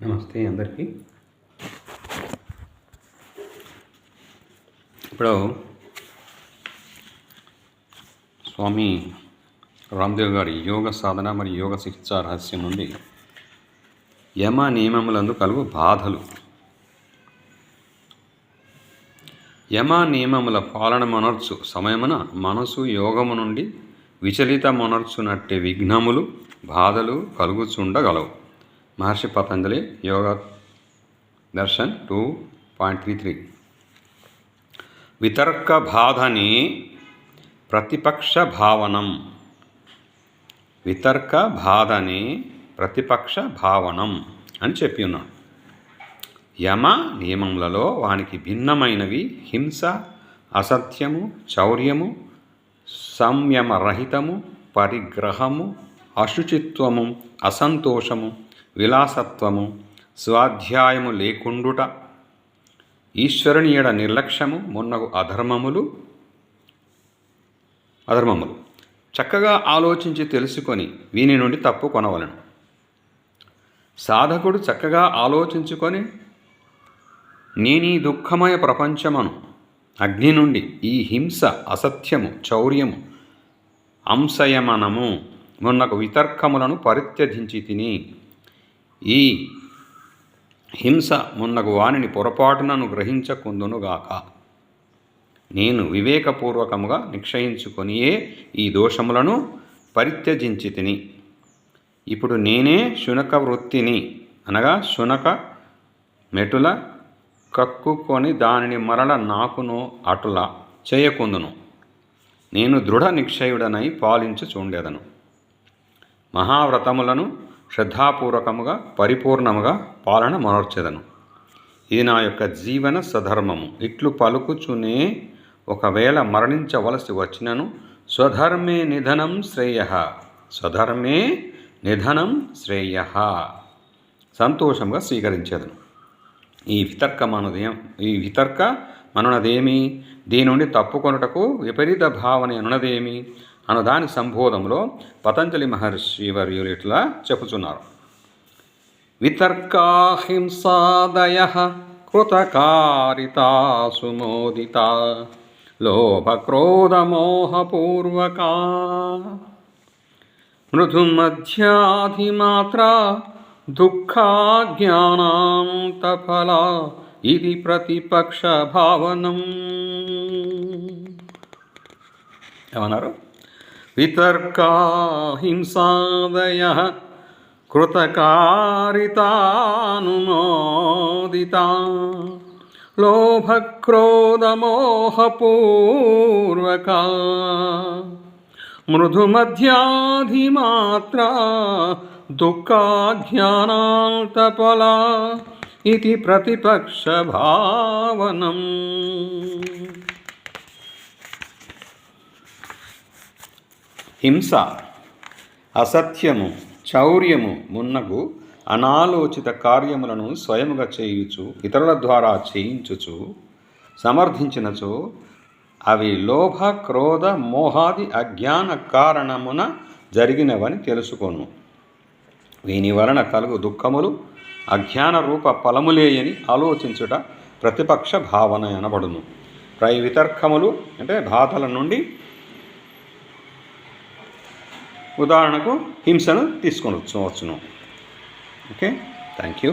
నమస్తే అందరికీ. ఇప్పుడు స్వామి రామ్దేవ్ గారి యోగ సాధన మరియు యోగ చికిత్సా రహస్యం నుండి యమ నియమములందు కలుగు బాధలు. యమ నియమముల పాలన మొనర్చు సమయమున మనసు యోగము నుండి విచలిత మొనర్చునట్టి విఘ్నములు బాధలు కలుగుచుండగలవు. మహర్షి పతంజలి యోగ దర్శన్ 2.33. వితర్క బాధని ప్రతిపక్ష భావనం. వితర్క బాధని ప్రతిపక్ష భావనం అని చెప్పి ఉన్నాడు. యమ నియమములలో వానికి భిన్నమైనవి హింస, అసత్యము, చౌర్యము, సంయమరహితము, పరిగ్రహము, అశుచిత్వము, అసంతోషము, విలాసత్వము, స్వాధ్యాయము లేకుండుట, ఈశ్వరుని యెడ నిర్లక్ష్యము మున్నగు అధర్మములు చక్కగా ఆలోచించి తెలుసుకొని వీని నుండి తప్పుకొనవలెను. సాధకుడు చక్కగా ఆలోచించుకొని నేనీ దుఃఖమయ ప్రపంచమును అగ్ని నుండి ఈ హింస, అసత్యము, చౌర్యము, అంశయమనము మున్నగు వితర్కములను పరిత్యజించి తిని ఈ హింస మున్నగు వానిని పొరపాటునను గ్రహించకుందునుగాక. నేను వివేకపూర్వకముగా నిశ్చయించుకొనియే ఈ దోషములను పరిత్యజించి తిని ఇప్పుడు నేనే శునక వృత్తిని అనగా శునక మెటుల కక్కుకొని దానిని మరల నాకును అటుల చేయకుందును. నేను దృఢ నిశ్చయుడనై పాలించుచుండెదను. మహావ్రతములను శ్రద్ధాపూర్వకముగా పరిపూర్ణముగా పాలన మొనర్చెదను. ఇది నా యొక్క జీవన సధర్మము. ఇట్లు పలుకుచునే ఒకవేళ మరణించవలసి వచ్చినను స్వధర్మే నిధనం శ్రేయః, స్వధర్మే నిధనం శ్రేయః సంతోషంగా స్వీకరించేదను. ఈ వితర్క మనునదేమి, దీని నుండి తప్పుకొనుటకు విపరీత భావన అనునదేమి అను దాని సంబోధంలో పతంజలి మహర్షి వర్యులు ఇట్లా చెప్పుచున్నారు. వితర్కాహింసాదయ కృతకారితా సుమోదిత లోభక్రోధమోహపూర్వకా మృదుమధ్యాధిమాత్ర దుఃఖాజ్ఞానాంతఫల ఇది ప్రతిపక్ష భావనం. ఏమన్నారు? వితర్కాహింసాదయ కృతకారితానుమోదిత లోభక్రోధమోహపూర్వకా మృదుమధ్యాధిమాత్ర దుఃఖాజ్ఞానాంతఫల ఇది ప్రతిపక్ష భావనం. హింస, అసత్యము, చౌర్యము మున్నగు అనాలోచిత కార్యములను స్వయముగా చేయుచు ఇతరుల ద్వారా చేయించుచు సమర్థించినచో అవి లోభ, క్రోధ, మోహాది అజ్ఞాన కారణమున జరిగినవని తెలుసుకొను. వీని వలన కలుగు దుఃఖములు అజ్ఞాన రూప ఫలములేయని ఆలోచించుట ప్రతిపక్ష భావన అనబడును. ఈ వితర్కములు అంటే బాధల నుండి ఉదాహరణకు హింసను తీసుకొని వచ్చును. Okay, thank you.